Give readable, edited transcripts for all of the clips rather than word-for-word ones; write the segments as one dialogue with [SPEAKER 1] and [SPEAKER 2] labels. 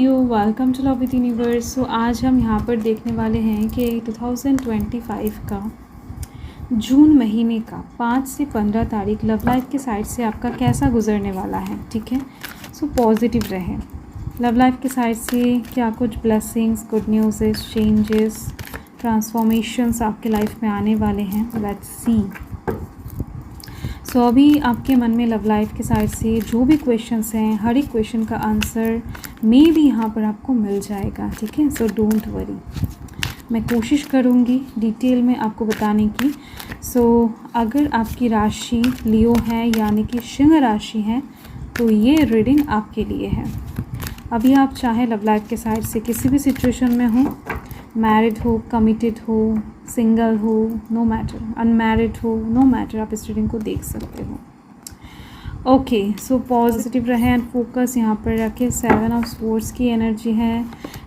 [SPEAKER 1] You welcome to love with universe. So आज हम यहाँ पर देखने वाले हैं कि 2025 का जून महीने का 5 से 15 तारीख लव लाइफ की साइड से आपका कैसा गुजरने वाला है। ठीक है, सो पॉजिटिव रहें। लव लाइफ की साइड से क्या कुछ blessings, good news, changes, transformations आपके लाइफ में आने वाले हैं। Let's see. सो अभी आपके मन में लव लाइफ के साइड से जो भी क्वेश्चंस हैं, हर एक क्वेश्चन का आंसर मे भी यहाँ पर आपको मिल जाएगा। ठीक है, सो डोंट वरी, मैं कोशिश करूँगी डिटेल में आपको बताने की। सो अगर आपकी राशि लियो है यानी कि सिंह राशि है तो ये रीडिंग आपके लिए है। अभी आप चाहे लव लाइफ के साइड से किसी भी सिचुएशन में हो, मैरिड हो, कमिटेड हो, सिंगल हो, नो मैटर, अनमैरिड हो, नो मैटर, आप इस रीडिंग को देख सकते हो। ओके, सो पॉजिटिव रहें एंड फोकस यहाँ पर रखें। 7 ऑफ स्वॉर्ड्स की एनर्जी है।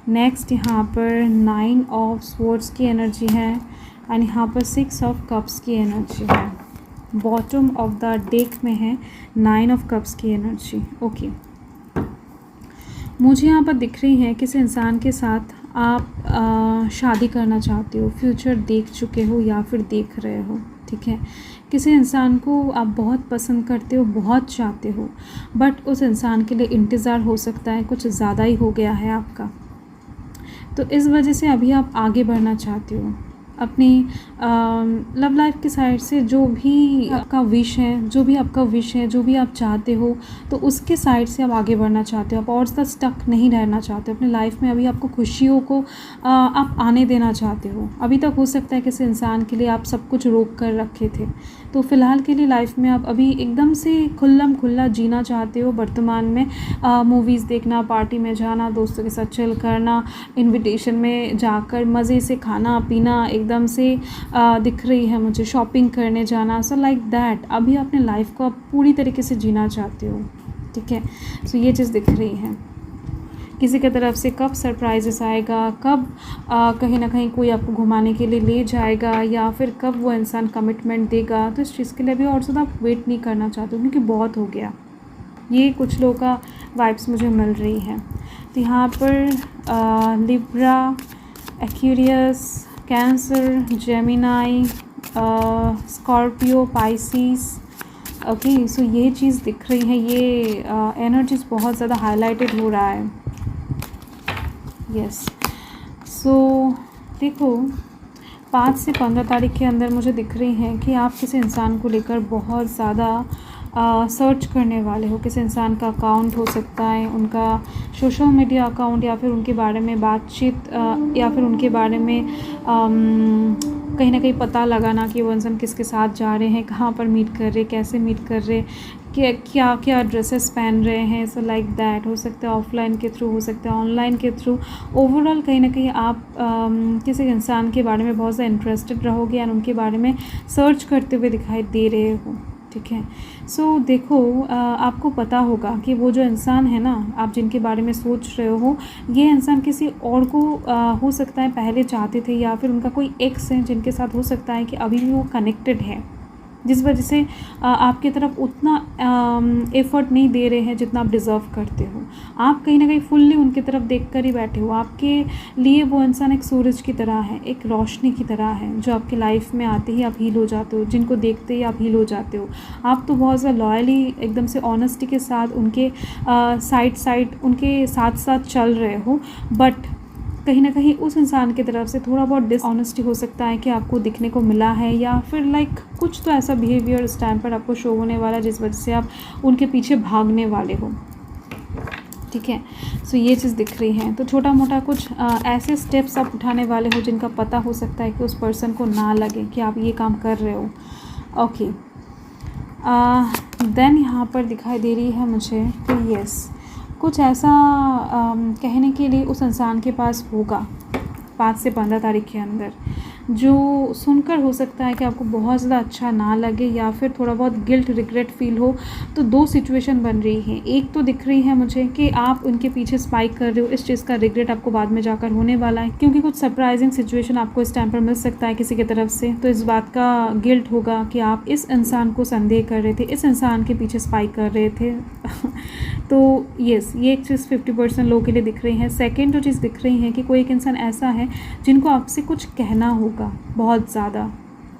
[SPEAKER 1] नेक्स्ट यहाँ पर 9 ऑफ स्वॉर्ड्स की एनर्जी है एंड यहाँ पर 6 ऑफ कप्स की एनर्जी है। बॉटम ऑफ द डेक में है 9 ऑफ कप्स की एनर्जी। ओके, मुझे यहाँ पर दिख रही है किसी इंसान के साथ आप शादी करना चाहते हो, फ्यूचर देख चुके हो या फिर देख रहे हो। ठीक है, किसी इंसान को आप बहुत पसंद करते हो, बहुत चाहते हो, बट उस इंसान के लिए इंतज़ार हो सकता है कुछ ज़्यादा ही हो गया है आपका। तो इस वजह से अभी आप आगे बढ़ना चाहते हो अपनी लव लाइफ की साइड से। जो भी आपका विश है, जो भी आपका विश है, जो भी आप चाहते हो, तो उसके साइड से आप आगे बढ़ना चाहते हो। आप और ज़्यादा स्टक नहीं रहना चाहते हो अपनी लाइफ में। अभी आपको खुशियों को आप आने देना चाहते हो। अभी तक हो सकता है किसी इंसान के लिए आप सब कुछ रोक कर रखे थे, तो फ़िलहाल के लिए लाइफ में आप अभी एकदम से खुल्लम खुल्ला जीना चाहते हो। वर्तमान में मूवीज़ देखना, पार्टी में जाना, दोस्तों के साथ चिल करना, इन्विटेशन में जाकर मज़े से खाना पीना एकदम से दिख रही है मुझे, शॉपिंग करने जाना, सो लाइक दैट। अभी अपने लाइफ को आप पूरी तरीके से जीना चाहते हो। ठीक है, सो ये चीज़ दिख रही है। किसी की तरफ से कब सरप्राइजेस आएगा, कब कहीं ना कहीं कोई आपको घुमाने के लिए ले जाएगा, या फिर कब वो इंसान कमिटमेंट देगा, तो इस चीज़ के लिए अभी और ज़्यादा वेट नहीं करना चाहते हो क्योंकि बहुत हो गया। ये कुछ लोगों का वाइब्स मुझे मिल रही है। तो यहाँ पर Libra, Aquarius, Cancer, Gemini, Scorpio, Pisces. Okay, so ये चीज़ दिख रही है। ये एनर्जीज बहुत ज़्यादा हाईलाइटेड हो रहा है। यस, सो देखो 5 से 15 तारीख के अंदर मुझे दिख रही है कि आप किसी इंसान को लेकर बहुत ज़्यादा सर्च करने वाले हो। किसी इंसान का अकाउंट हो सकता है, उनका सोशल मीडिया अकाउंट, या फिर उनके बारे में बातचीत, या फिर उनके बारे में कहीं ना कहीं पता लगाना कि वो इंसान किसके साथ जा रहे हैं, कहाँ पर मीट कर रहे, कैसे मीट कर रहे, क्या क्या ड्रेसेस पहन रहे हैं। सो लाइक दैट हो सकता है ऑफलाइन के थ्रू, हो सकता है ऑनलाइन के थ्रू। ओवरऑल कहीं ना कहीं आप किसी इंसान के बारे में बहुत ज़्यादा इंटरेस्टेड रहोगे और उनके बारे में सर्च करते हुए दिखाई दे रहे हो। ठीक है, सो देखो आपको पता होगा कि वो जो इंसान है ना, आप जिनके बारे में सोच रहे हो, ये इंसान किसी और को हो सकता है पहले चाहते थे, या फिर उनका कोई एक्स है जिनके साथ हो सकता है कि अभी भी वो कनेक्टेड है, जिस वजह से आपकी तरफ उतना एफ़र्ट नहीं दे रहे हैं जितना आप डिज़र्व करते हो। आप कहीं ना कहीं फुल्ली उनकी तरफ देख कर ही बैठे हो। आपके लिए वो इंसान एक सूरज की तरह है, एक रोशनी की तरह है, जो आपकी लाइफ में आते ही आप हील हो जाते हो, जिनको देखते ही आप हील हो जाते हो। आप तो बहुत ज़्यादा लॉयली, एकदम से ऑनेस्टी के साथ उनके साइड उनके साथ साथ चल रहे हो, बट कहीं ना कहीं उस इंसान की तरफ से थोड़ा बहुत डिसऑनेस्टी हो सकता है कि आपको दिखने को मिला है, या फिर लाइक कुछ तो ऐसा बिहेवियर इस टाइम पर आपको शो होने वाला है जिस वजह से आप उनके पीछे भागने वाले हो। ठीक है, सो ये चीज़ दिख रही है। तो छोटा मोटा कुछ ऐसे स्टेप्स आप उठाने वाले हो जिनका पता हो सकता है कि उस पर्सन को ना लगे कि आप ये काम कर रहे हो। ओके, देन यहाँ पर दिखाई दे रही है मुझे कि यस, कुछ ऐसा कहने के लिए उस इंसान के पास होगा 5 से 15 तारीख के अंदर, जो सुनकर हो सकता है कि आपको बहुत ज़्यादा अच्छा ना लगे, या फिर थोड़ा बहुत गिल्ट, रिग्रेट फील हो। तो दो सिचुएशन बन रही है। एक तो दिख रही है मुझे कि आप उनके पीछे स्पाइक कर रहे हो, इस चीज़ का रिग्रेट आपको बाद में जाकर होने वाला है, क्योंकि कुछ सरप्राइजिंग सिचुएशन आपको इस टाइम पर मिल सकता है किसी की तरफ से। तो इस बात का गिल्ट होगा कि आप इस इंसान को संदेह कर रहे थे, इस इंसान के पीछे स्पाइक कर रहे थे, तो यस, ये एक चीज़ 50% लोगों के लिए दिख रही है। सेकंड जो चीज़ दिख रही है कि कोई एक इंसान ऐसा है जिनको आपसे कुछ कहना होगा बहुत ज़्यादा,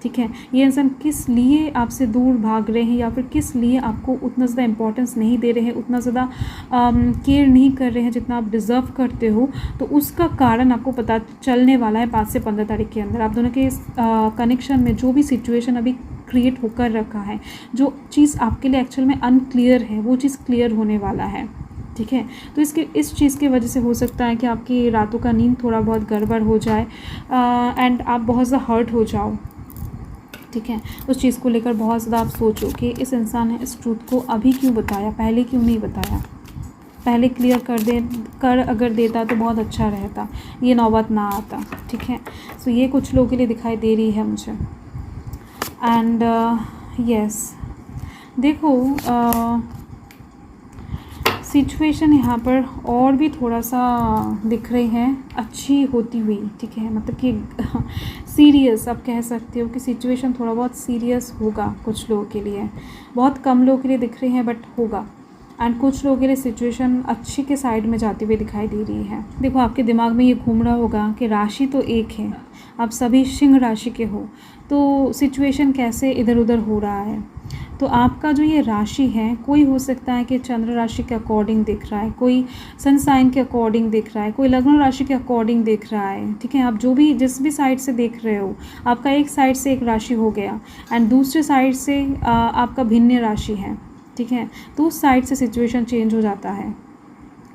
[SPEAKER 1] ठीक है। ये इंसान किस लिए आपसे दूर भाग रहे हैं या फिर किस लिए आपको उतना ज़्यादा इम्पोर्टेंस नहीं दे रहे हैं, उतना ज़्यादा केयर नहीं कर रहे हैं जितना आप डिज़र्व करते हो, तो उसका कारण आपको पता चलने वाला है 5 से 15 तारीख के अंदर। आप दोनों के इस कनेक्शन में जो भी सिचुएशन अभी क्रिएट होकर रखा है, जो चीज़ आपके लिए एक्चुअल में अनक्लियर है, वो चीज़ क्लियर होने वाला है, ठीक है। तो इस चीज़ की वजह से हो सकता है कि आपकी रातों का नींद थोड़ा बहुत गड़बड़ हो जाए एंड आप बहुत ज़्यादा हर्ट हो जाओ, ठीक है। उस चीज़ को लेकर बहुत ज़्यादा आप सोचो कि इस इंसान ने इस ट्रूथ को अभी क्यों बताया, पहले क्यों नहीं बताया, पहले क्लियर कर अगर देता तो बहुत अच्छा रहता, ये नौबत ना आता, ठीक है। सो ये कुछ लोगों के लिए दिखाई दे रही है मुझे। एंड यस, देखो सिचुएशन यहाँ पर और भी थोड़ा सा दिख रही है अच्छी होती हुई, ठीक है। मतलब कि सीरियस आप कह सकते हो कि सिचुएशन थोड़ा बहुत सीरियस होगा कुछ लोगों के लिए, बहुत कम लोगों के लिए दिख रही है बट होगा। एंड कुछ लोगों के लिए सिचुएशन अच्छी के साइड में जाती हुई दिखाई दे रही है। देखो आपके दिमाग में ये घूम रहा होगा कि राशि तो एक है, आप सभी सिंह राशि के हो, तो सिचुएशन कैसे इधर उधर हो रहा है। तो आपका जो ये राशि है, कोई हो सकता है कि चंद्र राशि के अकॉर्डिंग दिख रहा है, कोई सन साइन के अकॉर्डिंग दिख रहा है, कोई लग्न राशि के अकॉर्डिंग दिख रहा है, ठीक है। आप जो भी जिस भी साइड से देख रहे हो, आपका एक साइड से एक राशि हो गया एंड दूसरे साइड से आपका भिन्न राशि है, ठीक है। तो उस साइड से सिचुएशन चेंज हो जाता है।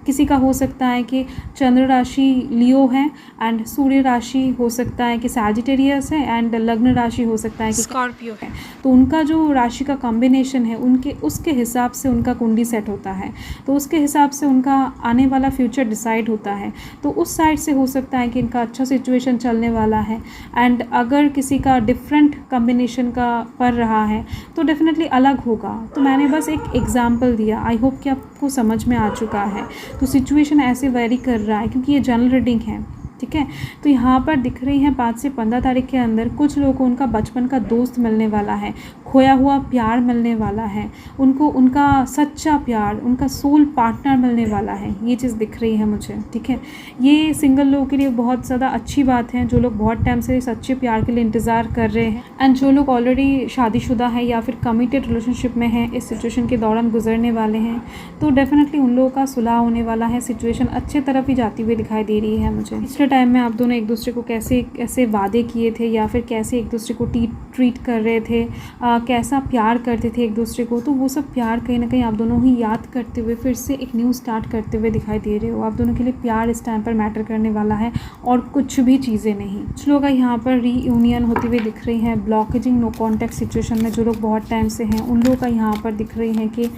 [SPEAKER 1] किसी का हो सकता है कि चंद्र राशि लियो है एंड सूर्य राशि हो सकता है कि सैजिटेरियस है एंड लग्न राशि हो सकता है कि स्कॉर्पियो है। तो उनका जो राशि का कॉम्बिनेशन है, उनके उसके हिसाब से उनका कुंडली सेट होता है, तो उसके हिसाब से उनका आने वाला फ्यूचर डिसाइड होता है। तो उस साइड से हो सकता है कि इनका अच्छा सिचुएशन चलने वाला है एंड अगर किसी का डिफरेंट कॉम्बिनेशन का पड़ रहा है तो डेफिनेटली अलग होगा। तो मैंने बस एक एग्जाम्पल दिया, आई होप कि आपको समझ में आ चुका है। तो सिचुएशन ऐसे वेरी कर रहा है क्योंकि ये जनरल रीडिंग है, ठीक है। तो यहाँ पर दिख रही है 5 से 15 तारीख के अंदर कुछ लोगों को उनका बचपन का दोस्त मिलने वाला है, खोया हुआ प्यार मिलने वाला है, उनको उनका सच्चा प्यार, उनका सोल पार्टनर मिलने वाला है, ये चीज़ दिख रही है मुझे, ठीक है। ये सिंगल लोगों के लिए बहुत ज़्यादा अच्छी बात है, जो लोग बहुत टाइम से सच्चे प्यार के लिए इंतज़ार कर रहे हैं एंड जो लोग ऑलरेडी शादीशुदा है या फिर कमिटेड रिलेशनशिप में हैं, इस सिचुएशन के दौरान गुजरने वाले हैं, तो डेफिनेटली उन लोगों का सुलह होने वाला है। सिचुएशन अच्छे तरफ ही जाती हुई दिखाई दे रही है मुझे। पिछले टाइम में आप दोनों एक दूसरे को कैसे वादे किए थे या फिर कैसे एक दूसरे को ट्रीट कर रहे थे, कैसा प्यार करते थे एक दूसरे को, तो वो सब प्यार कहीं ना कहीं आप दोनों ही याद करते हुए फिर से एक न्यू स्टार्ट करते हुए दिखाई दे रहे हो। आप दोनों के लिए प्यार इस टाइम पर मैटर करने वाला है और कुछ भी चीज़ें नहीं। कुछ लोग यहाँ पर रीयूनियन होती हुई दिख रही हैं, ब्लॉकेजिंग नो कॉन्टैक्ट सिचुएशन में जो लोग बहुत टाइम से हैं उन लोगों का यहाँ पर दिख रही है कि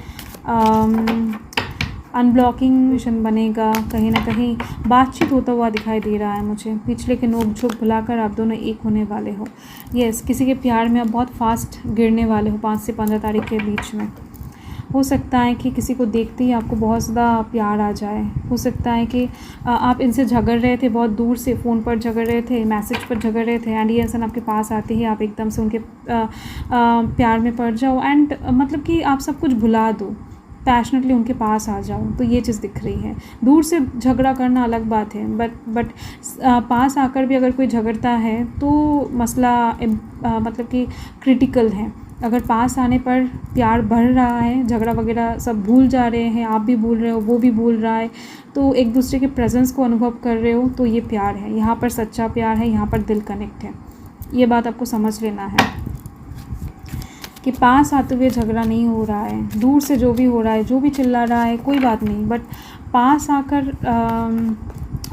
[SPEAKER 1] अनब्लॉकिंग मिशन बनेगा, कहीं ना कहीं बातचीत होता हुआ दिखाई दे रहा है मुझे। पिछले के नोक झोंक भुलाकर आप दोनों एक होने वाले हो। यस, किसी के प्यार में आप बहुत फास्ट गिरने वाले हो 5 से 15 तारीख के बीच में। हो सकता है कि किसी को देखते ही आपको बहुत ज़्यादा प्यार आ जाए। हो सकता है कि आप इनसे झगड़ रहे थे, बहुत दूर से फ़ोन पर झगड़ रहे थे, मैसेज पर झगड़ रहे थे एंड ये इंसान आपके पास आते ही आप एकदम से उनके प्यार में पड़ जाओ एंड मतलब कि आप सब कुछ भुला दो, पैशनेटली उनके पास आ जाओ। तो ये चीज़ दिख रही है। दूर से झगड़ा करना अलग बात है, बट पास आकर भी अगर कोई झगड़ता है तो मसला मतलब कि क्रिटिकल है। अगर पास आने पर प्यार बढ़ रहा है, झगड़ा वगैरह सब भूल जा रहे हैं, आप भी भूल रहे हो, वो भी भूल रहा है, तो एक दूसरे के प्रेजेंस को अनुभव कर रहे हो, तो ये प्यार है। यहाँ पर सच्चा प्यार है, यहाँ पर दिल कनेक्ट है। ये बात आपको समझ लेना है कि पास आते हुए झगड़ा नहीं हो रहा है, दूर से जो भी हो रहा है, जो भी चिल्ला रहा है, कोई बात नहीं, बट पास आकर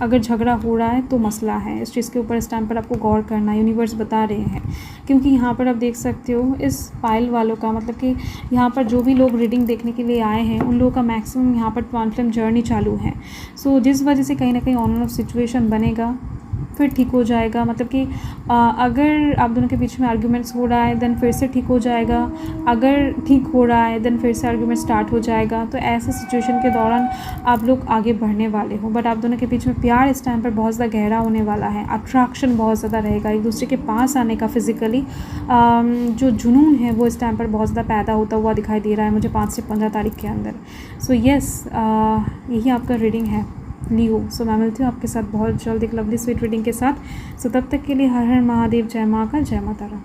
[SPEAKER 1] अगर झगड़ा हो रहा है तो मसला है। इस चीज़ के ऊपर इस टाइम पर आपको गौर करना है, यूनिवर्स बता रहे हैं। क्योंकि यहाँ पर आप देख सकते हो इस पाइल वालों का मतलब कि यहाँ पर जो भी लोग रीडिंग देखने के लिए आए हैं उन लोगों का मैक्सिमम यहाँ पर ट्रांसफॉर्म जर्नी चालू है। सो जिस वजह से कहीं ना कहीं ऑन एंड ऑफ सिचुएशन बनेगा, फिर ठीक हो जाएगा, मतलब कि अगर आप दोनों के बीच में आर्ग्यूमेंट्स हो रहा है देन फिर से ठीक हो जाएगा, अगर ठीक हो रहा है देन फिर से आर्ग्यूमेंट स्टार्ट हो जाएगा। तो ऐसे सिचुएशन के दौरान आप लोग आगे बढ़ने वाले हो, बट आप दोनों के बीच में प्यार इस टाइम पर बहुत ज़्यादा गहरा होने वाला है, अट्रैक्शन बहुत ज़्यादा रहेगा, एक दूसरे के पास आने का फिज़िकली जो जुनून है वो इस टाइम पर बहुत ज़्यादा पैदा होता हुआ दिखाई दे रहा है मुझे 5 से 15 तारीख के अंदर। सो यस, यही आपका रीडिंग है लियो। सो मैं मिलती हूँ आपके साथ बहुत जल्द एक लवली स्वीट रीडिंग के साथ। सो तब तक के लिए हर हर महादेव, जय माँ का, जय माता रा।